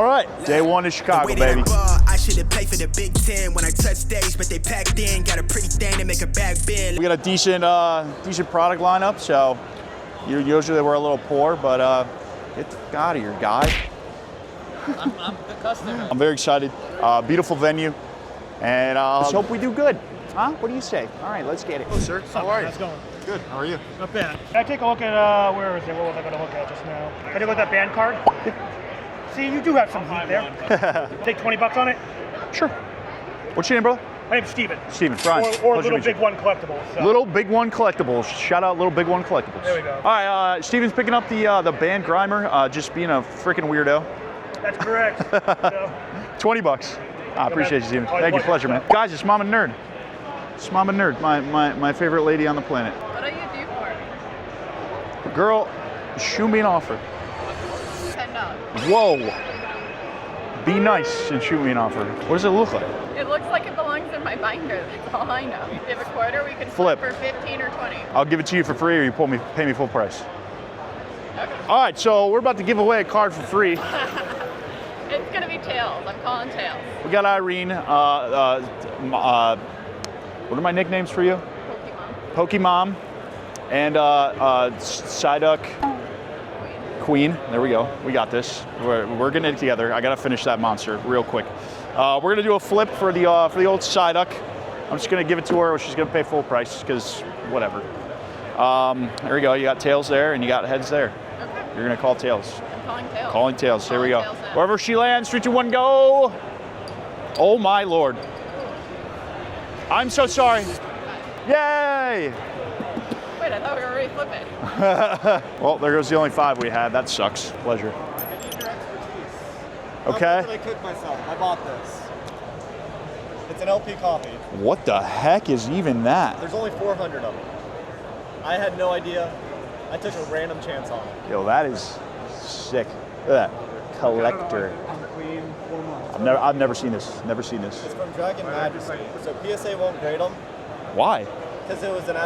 All right, day one in Chicago, baby. I should have played for the Big Ten when I touched stage, but they packed in. Got a pretty thing to make a back bend. We got a decent product lineup, so usually we're a little poor, but get out of here, guy. I'm the customer. I'm very excited. Beautiful venue, and let's hope we do good. Huh? What do you say? All right, let's get it. Hello, sir. How are you? How's it going? Good. How are you? Not bad. Can I take a look at, where is it? What was I going to look at just now? Can I take a look at that band card? See, you do have some heat there. Take 20 bucks on it? Sure. What's your name, brother? My name's Steven. Steven, Brian. Or Pleasure to Little meet you. Big One Collectibles. So. Little Big One Collectibles. Shout out Little Big One Collectibles. There we go. All right, Steven's picking up the band Grimer, just being a freaking weirdo. That's correct. So, 20 bucks. I appreciate you, Steven. Thank you, pleasure, man. Guys, it's Mama Nerd. It's Mama Nerd, my favorite lady on the planet. What do you do for me? Girl, shoot me an offer. $10. Whoa. Be nice and shoot me an offer. What does it look like? It looks like it belongs in my binder. That's all I know. If you have a quarter, we can Flip. for 15 or 20. I'll give it to you for free, or you pay me full price. Okay. All right, so we're about to give away a card for free. It's gonna be Tails. I'm calling Tails. We got Irene. What are my nicknames for you? Pokemon. Pokemon and Psyduck. Queen. There we go. We got this. We're getting it together. I gotta finish that monster real quick. We're gonna do a flip for the old Psyduck. I'm just gonna give it to her. She's gonna pay full price because whatever. There we go. You got tails there and you got heads there. Okay. You're gonna call tails. I'm calling Tails. Calling tails. Here we go. Tails now. Wherever she lands, 3, 2, 1, go. Oh my lord. I'm so sorry. Yay! Wait, I thought we were already flipping. Well, there goes the only 5 we had. That sucks. Pleasure. I need your expertise. Okay. I cook myself. I bought this. It's an LP copy. What the heck is even that? There's only 400 of them. I had no idea. I took a random chance on it. Yo, that is sick. Look at that. Collector. I've never seen this. Never seen this. It's from Dragon Majesty. So PSA won't grade them Why? because it was an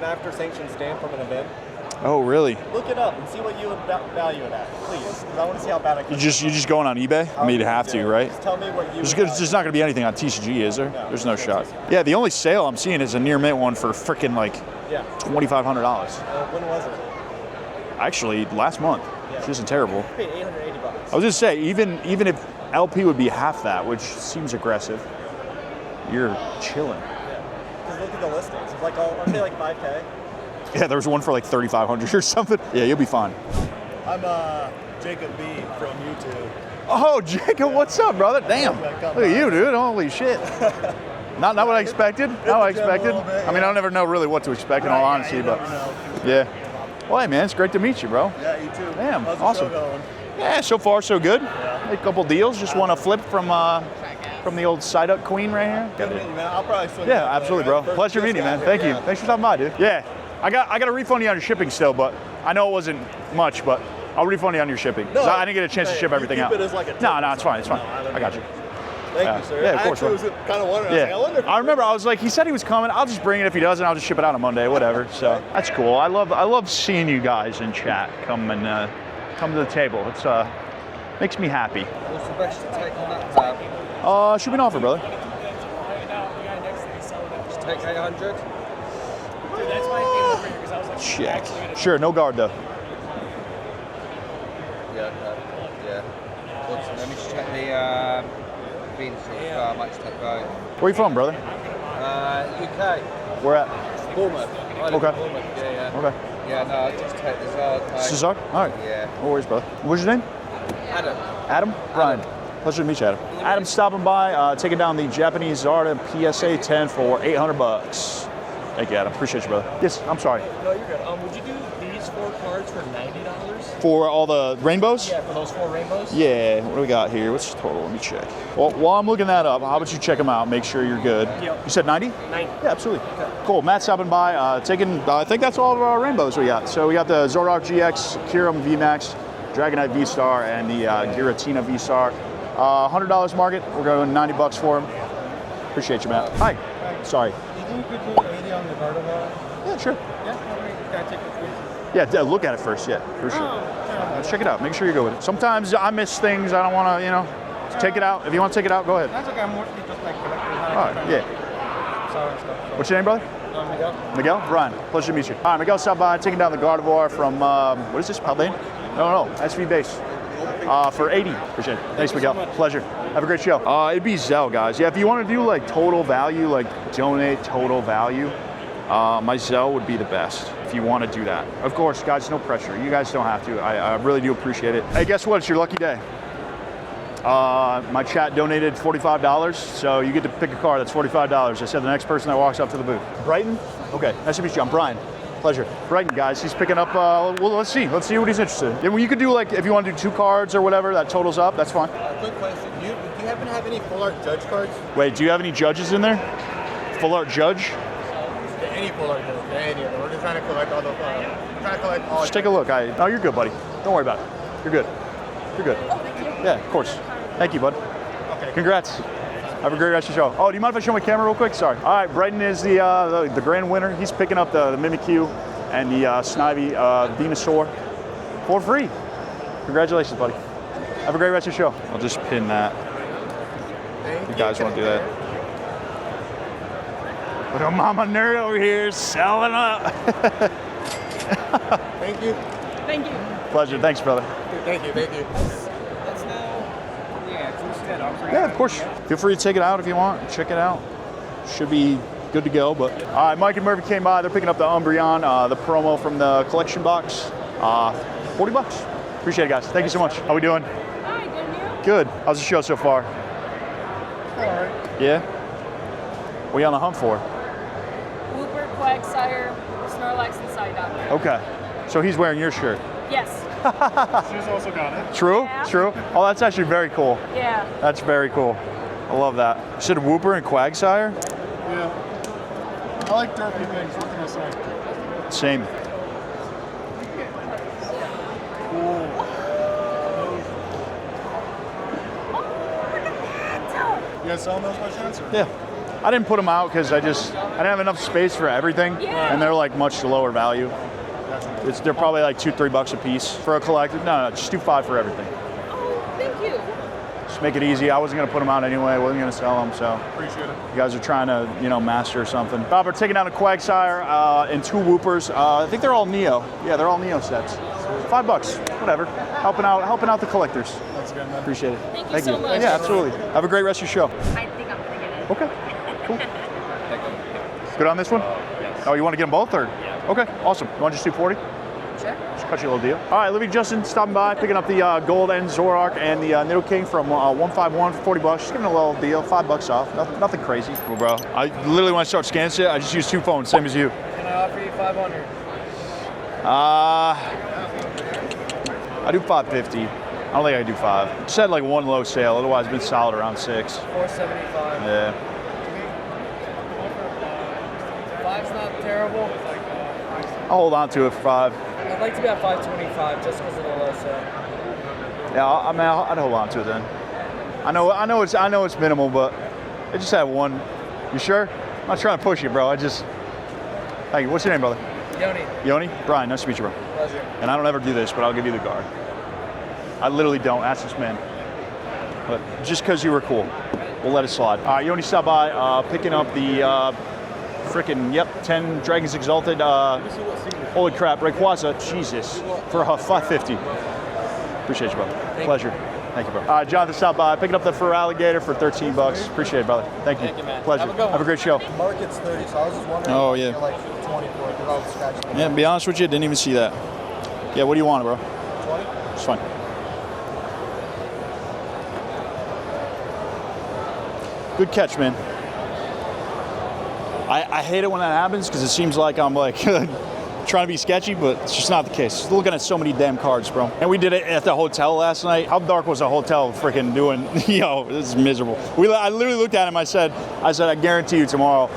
after sanctioned stamp from an event. Oh, really? Look it up and see what you would value it at, please. Because I want to see how bad I can. You're just going on eBay? I mean, you have to, right? Just tell me what you. There's not going to be anything on TCG, is there? No, There's no there's shot. no Yeah, the only sale I'm seeing is a near mint one for freaking like Yeah. $2,500. When was it? Actually, last month. Yeah. Which isn't terrible. I paid $880. I was just say, even if LP would be half that, which seems aggressive, you're chilling. Because look at the listings. It's like aren't they like 5K? Yeah, there was one for like 3,500 or something. Yeah, you'll be fine. I'm Jacob B from YouTube. Oh, Jacob, what's up, brother? Damn. Look at you, dude. Holy shit. Not what I expected. Not what I expected. I mean, I'll never know really what to expect in all honesty, but yeah. Well, hey, man, it's great to meet you, bro. Yeah, you too. Damn, How's the awesome. show going? Yeah, so far so good. Yeah. Made a couple deals. Just want to flip from the old Psyduck Queen right here. Good meeting you, man. I'll probably swing Yeah, by, absolutely, right? bro. Pleasure meeting you, man. Thank you. Thanks for stopping by, dude. Yeah, I got to refund you on your shipping still, but I know it wasn't much, but I'll refund you on your shipping. 'Cause I didn't get a chance to ship everything out. Keep it as like a tip No, or it's fine. It's fine. something. No, I got you. Thank you, sir. Yeah, of course, I actually was kind of wondering. Yeah. I wonder if I remember I was like, he said he was coming. I'll just bring it. If he doesn't, I'll just ship it out on Monday, whatever. So that's cool. I love seeing you guys in chat come to the table. It's makes me happy. What's the best to take on that tab? Shoot me an offer, brother. Just take 800. Check. Sure, no guard though. Yeah, okay. Yeah. Awesome. Let me just check the beans. How much that go? Where you from, brother? UK. Where at? Bournemouth. I live in Okay. Bournemouth. Yeah, yeah. Okay. Yeah, no, I'll just take the Zard. Cesar? All right. Yeah. No worries, brother. What's your name? Adam. Adam? Brian. Pleasure to meet you, Adam. Adam's stopping by, taking down the Japanese Zarda PSA 10 for $800. Thank you, Adam. Appreciate you, brother. Yes, I'm sorry. No, you're good. Would you do these 4 cards for $90? For all the rainbows? Yeah, for those 4 rainbows? Yeah, what do we got here? What's the total? Let me check. Well, while I'm looking that up, how about you check them out, make sure you're good. Yep. You said 90? 90. Yeah, absolutely. Cool. Matt's stopping by, taking, I think that's all of our rainbows we got. So we got the Zoroark GX, Kyurem VMAX, Dragonite V-Star, and the Giratina V-Star. $100 market. We're going $90 for them. Appreciate you, Matt. Hi. Sorry. You think we could do 80 on the Gardevoir? Yeah, sure. Yeah, can I take a quiz? Yeah, look at it first. Yeah, for sure. That's guys, check it out. Make sure you go with it. Sometimes I miss things. I don't want to, you know, take it out. If you want to take it out, go ahead. That's okay. I'm mostly just like collecting. All right, yeah. Stuff. What's your name, brother? Miguel. Miguel? Brian. Pleasure to meet you. All right, Miguel stopped by, taking down the Gardevoir from, what is this, Paldane? No, SV base. For 80. Appreciate it. Thanks, Miguel. Pleasure. Have a great show. It'd be Zell, guys. Yeah, if you want to do like total value, like donate total value, my Zell would be the best if you want to do that. Of course, guys, no pressure. You guys don't have to. I really do appreciate it. Hey, guess what? It's your lucky day. My chat donated $45, so you get to pick a car that's $45. I said the next person that walks up to the booth. Brighton? Okay, nice to meet you. I'm Brian. Pleasure. Brighton, guys, he's picking up, well, let's see what he's interested in. Yeah, you could do like, if you want to do 2 cards or whatever, that totals up, that's fine. Quick question, do you happen to have any full art judge cards? Wait, do you have any judges in there? Full art judge? Any full art judge, any of them. We're just trying to collect all the, Just take a look. No, you're good, buddy. Don't worry about it. You're good. You're good. Oh, thank you. Yeah, of course. Thank you, bud. Okay. Congrats. Have a great rest of the show. Oh, do you mind if I show my camera real quick? Sorry. All right, Brighton is the grand winner. He's picking up the Mimikyu and the Snivy Venusaur for free. Congratulations, buddy. Have a great rest of the show. I'll just pin that. You guys want to do that? Little mama nerd over here selling up. Thank you. Thank you. Pleasure. Thanks, brother. Thank you. That's now. Yeah, it's instead. Yeah, of course. Feel free to take it out if you want. Check it out. Should be good to go. But all right, Mike and Murphy came by. They're picking up the Umbreon, the promo from the collection box. $40. Appreciate it, guys. Thank you so much. How we doing? Hi, good and you? Good. How's the show so far? All right. Yeah. What are you on the hunt for? Whooper, Quagsire, Snorlax, and Psyduck. Okay. So he's wearing your shirt. Yes. She's also got it. True? Yeah. True? Oh, that's actually very cool. Yeah. That's very cool. I love that. You said Whooper and Quagsire? Yeah. I like derpy things. What can I say? Same. You guys selling those by chance? Or? Yeah. I didn't put them out because I didn't have enough space for everything. Yeah. And they're like much lower value. They're probably like $2-3 a piece for a collector. No, just do 5 for everything. Oh, thank you. Just make it easy. I wasn't gonna put them out anyway. I wasn't gonna sell them, so. Appreciate it. You guys are trying to, master something. Robert taking down a Quagsire and 2 Whoopers. I think they're all Neo. Yeah, they're all Neo sets. $5, whatever. Helping out the collectors. That's good, man. Appreciate it. Thank you so much. Yeah, absolutely. Have a great rest of your show. I think I'm gonna get it. Okay, cool. Good on this one? Oh, you want to get them both, or? Yeah. Okay, awesome. You want to just do 40? Sure. Just cut you a little deal. All right, Libby Justin stopping by, picking up the Gold End Zoroark and the Nido King from 151 for $40. Just giving a little deal, $5 off. Nothing crazy. Cool, bro. I literally want to start scanning shit. I just use 2 phones, same as you. Can I offer you 500? I do 550. I don't think I can do 5. Just had like 1 low sale, otherwise it's been solid around 6. 475. Yeah. 5's not terrible. I'll hold on to it for 5. I'd like to be at 525 just because of the low sale. Yeah, I'd hold on to it then. I know it's minimal, but I just had 1. You sure? I'm not trying to push you, bro. Hey, what's your name, brother? Yoni. Yoni? Brian, nice to meet you, bro. Pleasure. And I don't ever do this, but I'll give you the card. I literally don't. Ask this man. But just because you were cool, we'll let it slide. All right, Yoni stopped by, picking up the 10 Dragons Exalted. Holy crap, Rayquaza, Jesus, for 550. Appreciate you, brother. Pleasure. Thank you, bro. Jonathan stopped by, picking up the Fur Alligator for $13. Appreciate it, brother. Thank you. Thank you, man. Pleasure. Have a great show. Market's 30, so I was just wondering. Oh, yeah. If you're like 20 for it, because I was scratching. Yeah, to be honest with you, didn't even see that. Yeah, what do you want, bro? 20? It's fine. Good catch, man. I hate it when that happens because it seems like I'm like trying to be sketchy, but it's just not the case. Just looking at so many damn cards, bro. And we did it at the hotel last night. How dark was the hotel freaking doing? This is miserable. I literally looked at him. I said, I guarantee you tomorrow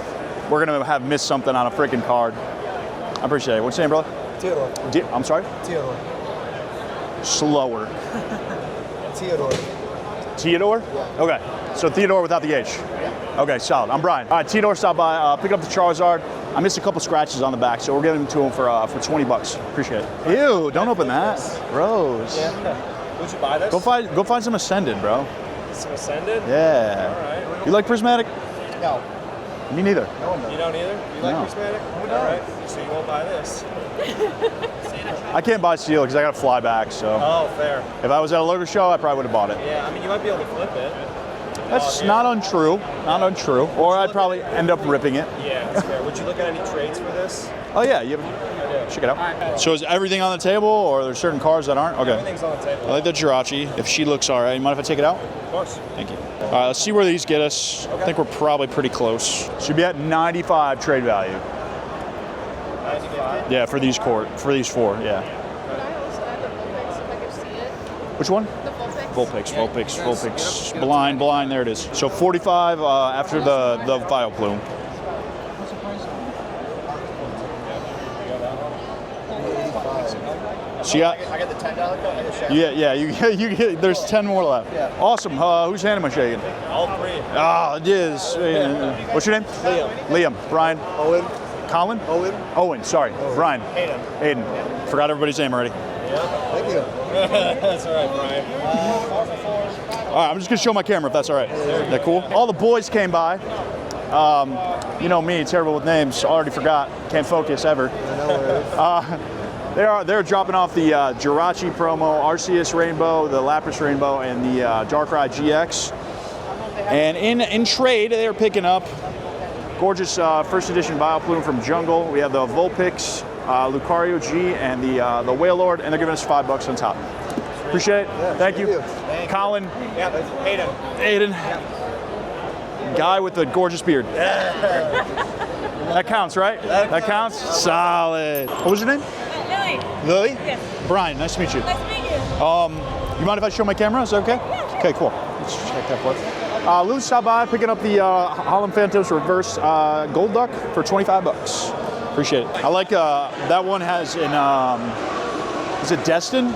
we're going to have missed something on a freaking card. I appreciate it. What's your name, brother? Theodore. I'm sorry? Theodore. Slower. Theodore. Theodore? Yeah. Okay. So Theodore without the H. Yeah. Okay, solid. I'm Brian. All right, Theodore stopped by, pick up the Charizard. I missed a couple scratches on the back, so we're giving them to him for 20 bucks. Appreciate it. Ew, don't open that. Gross. Yeah. Would you buy this? Go find some Ascended, bro. Some Ascended? Yeah. All right. You like Prismatic? No. Me neither. You don't either? You like No. Prismatic? All right. So you won't buy this? I can't buy steel because I got to fly back, so. Oh, fair. If I was at a local show, I probably would have bought it. Yeah, I mean, you might be able to flip it. That's not untrue. Not untrue. Or I'd probably end up ripping it. Yeah, that's fair. Would you look at any trades for this? Oh, yeah. Check it out. So is everything on the table, or are there certain cars that aren't? Okay. Everything's on the table. I like the Jirachi. If she looks all right, you mind if I take it out? Of course. Thank you. All right, let's see where these get us. I think we're probably pretty close. Should be at 95 trade value. 95? Yeah, for these four, yeah. Could I also add the Vulpix if I could see it? Which one? The Vulpix. Vulpix. Blind, there it is. So 45 after the Vile Plume. So I get the $10 cut? I get Shaq? yeah, you get, there's 10 more left. Yeah. Awesome. Whose hand am I shaking? All three. Ah, it is. What's your name? Liam. Brian. Owen. Colin? Owen, sorry. Brian. Aiden. Forgot everybody's name already. Yeah. Thank you. That's all right, Brian. All right, I'm just going to show my camera if that's all right. Is that cool? All the boys came by. You know me, terrible with names. Already forgot. Can't focus ever. They're dropping off the Jirachi promo, Arceus Rainbow, the Lapras Rainbow, and the Darkrai GX. And in trade, they're picking up gorgeous first edition Vileplume from Jungle. We have the Vulpix, Lucario G, and the Wailord, and they're giving us $5 on top. Appreciate it. Yeah, Thank you. Colin. Yeah, that's Aiden. Guy with the gorgeous beard. That counts, right? That counts? Solid. What was your name? Lily? Yes. Brian, nice to meet you. Nice to meet you. You mind if I show my camera? Is that okay? Yeah. Okay, cool. Let's check that for Lily stopped by picking up the Harlem Phantoms Reverse Gold Duck for 25 bucks. Appreciate it. I like that one has an, is it Destin?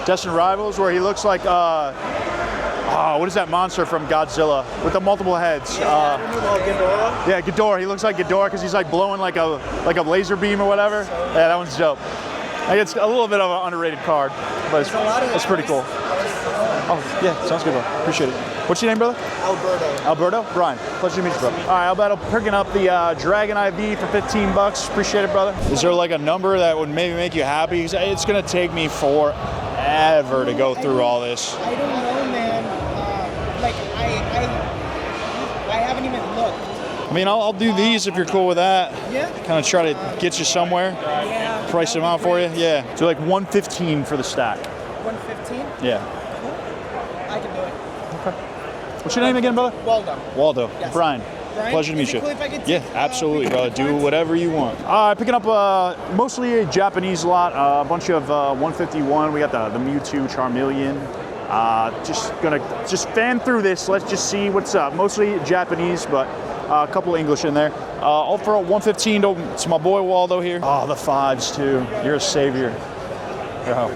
Destin Rivals, where he looks like, what is that monster from Godzilla with the multiple heads? Ghidorah? Yeah, Ghidorah. He looks like Ghidorah because he's like blowing like a laser beam or whatever. Yeah, that one's dope. Like, it's a little bit of an underrated card, but it's pretty cool. Oh, yeah, sounds good, bro. Appreciate it. What's your name, brother? Alberto? Brian. Pleasure to meet you, bro. All right, Alberto, picking up the Dragon IV for 15 bucks. Appreciate it, brother. Is there like a number that would maybe make you happy? It's gonna take me forever to go through all this. I don't know, man. I haven't even looked. I mean, I'll do these if you're cool with that. Yeah. Kind of try to get you somewhere. Yeah. Price them out for you. Yeah. So like 115 for the stack. 115? Yeah. I can do it. Okay. What's your name again, brother? Waldo. Yes. Brian. Brian, Pleasure to meet is you. it cool if I get Yeah, to, absolutely, brother. Do cards? whatever you want. All right, picking up mostly a Japanese lot, a bunch of 151. We got the Mewtwo, Charmeleon. Just fan through this. Let's just see what's up. Mostly Japanese, but a couple English in there. All for 115 to my boy Waldo here. Oh, the fives too. You're a savior. Oh,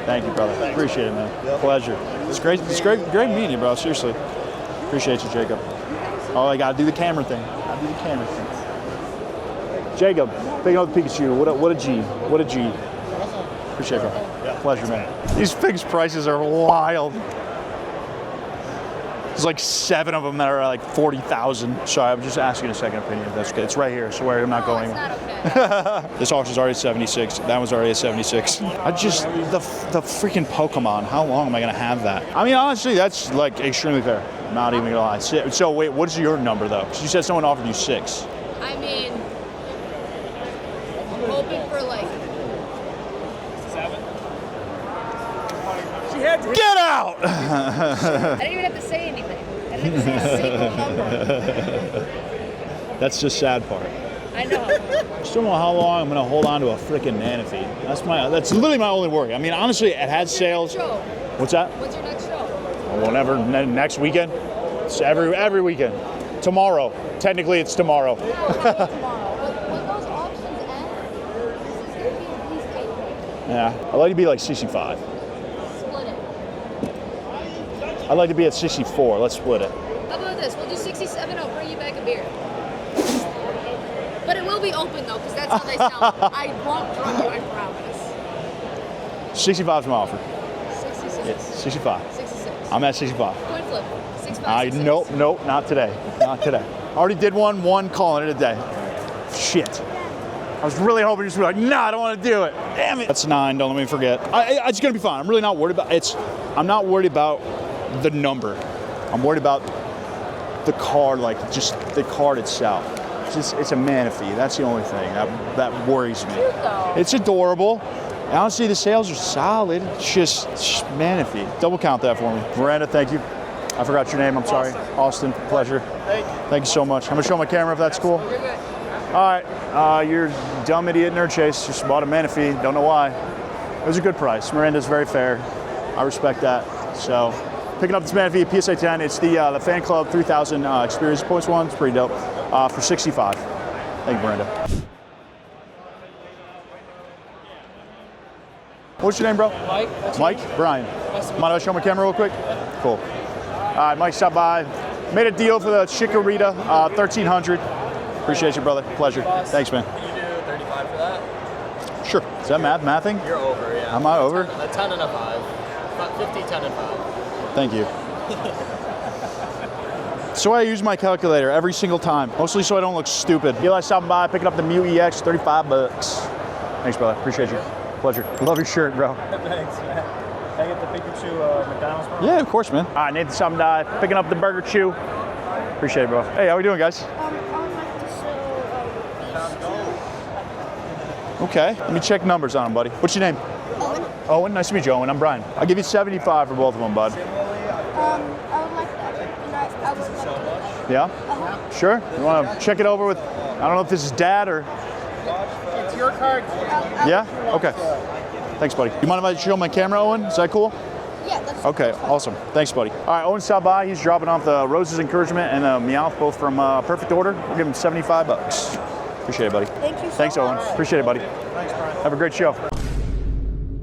thank you, brother. Appreciate it, man. Yep. Pleasure. It's great meeting you, bro. Seriously. Appreciate you, Jacob. Oh, I gotta do the camera thing. Jacob, picking up the Pikachu. What a G. What a G. Appreciate it, bro. Yeah. Pleasure, man. These figs prices are wild. There's like 7 of them that are like 40,000. Sorry, I'm just asking a second opinion. That's good. It's right here. So where I'm not going. It's not okay. This auction's already at 76. That one's already at 76. The freaking Pokemon. How long am I gonna have that? I mean, honestly, that's like extremely fair. Not even gonna lie. So wait, what's your number though? Because you said someone offered you 6. I mean, I'm hoping for like 7. Get out! I didn't even have to say anything. I didn't even say a single number. That's the sad part. I know. I still don't know how long I'm gonna hold on to a freaking Manaphy. That's literally my only worry. I mean, honestly, it had sales. Show. What's that? What's your next show? Whenever, next weekend. It's every weekend. Tomorrow. Technically, it's tomorrow. Tomorrow. When those auctions end, this is gonna be at least 8. Yeah, I'd like to be like 65. Split it. I'd like to be at 64. Let's split it. How about this? We'll do 67. I'll bring you back a beer. But it will be open though, because that's how they sell it. I won't drug you, I promise. 65 is my offer. 66. Yeah, 65. 66. I'm at 65. Coin flip. 65. Nope, not today. Not today. Already did one, calling it a day. Shit. I was really hoping you'd just be like, nah, I don't want to do it. Damn it. That's 9, don't let me forget. It's gonna be fine. I'm really not worried about I'm not worried about the number. I'm worried about the card, like just the card itself. It's a Manaphy. That's the only thing that worries me. Cute though. It's adorable. Honestly, the sales are solid. It's just Manaphy. Double count that for me. Miranda, thank you. I forgot your name, I'm sorry. Austin, pleasure. Thank you so much. I'm gonna show my camera if that's cool. You're good. All right, you're dumb idiot nerd chase. Just bought a Manaphy, don't know why. It was a good price. Miranda's very fair. I respect that. So, picking up this Manaphy PSA 10. It's the fan club 3000 experience points one. It's pretty dope. For 65. Thank you, Miranda. What's your name, bro? Mike. Mike? Brian. Mind if I show my camera real quick? Cool. All right, Mike stopped by. Made a deal for the Chikorita 1300. Appreciate you, brother. Pleasure. Thanks, man. Can you do 35 for that? Sure. Is that mathing? You're over, yeah. Am I over? A 10 and a 5. About 50, 10 and 5. Thank you. So I use my calculator every single time, mostly so I don't look stupid. Eli stopping by, picking up the Mew EX, 35 bucks. Thanks, brother. Appreciate you. Pleasure. Love your shirt, bro. Thanks, man. Can I get the Pikachu McDonald's one? Yeah, of course, man. All right, Nathan stopping by, picking up the Burger Chew. Appreciate it, bro. Hey, how we doing, guys? I would like to show Okay, let me check numbers on them, buddy. What's your name? Owen. Owen, nice to meet you, Owen. I'm Brian. I'll give you 75 for both of them, bud. I would like that. And I would like to. Yeah? Sure? You want to check it over with, I don't know if this is dad or... It's your card. Yeah? Okay. Thanks, buddy. You mind if I show my camera, Owen? Is that cool? Yeah, that's Okay, awesome. Thanks, buddy. All right, Owen stopped by. He's dropping off the Rose's Encouragement and the Meowth, both from Perfect Order. We'll give him 75 bucks. Appreciate it, buddy. Thank you so Thanks, Owen. much. Appreciate it, buddy. Thanks, Brian. Have a great show.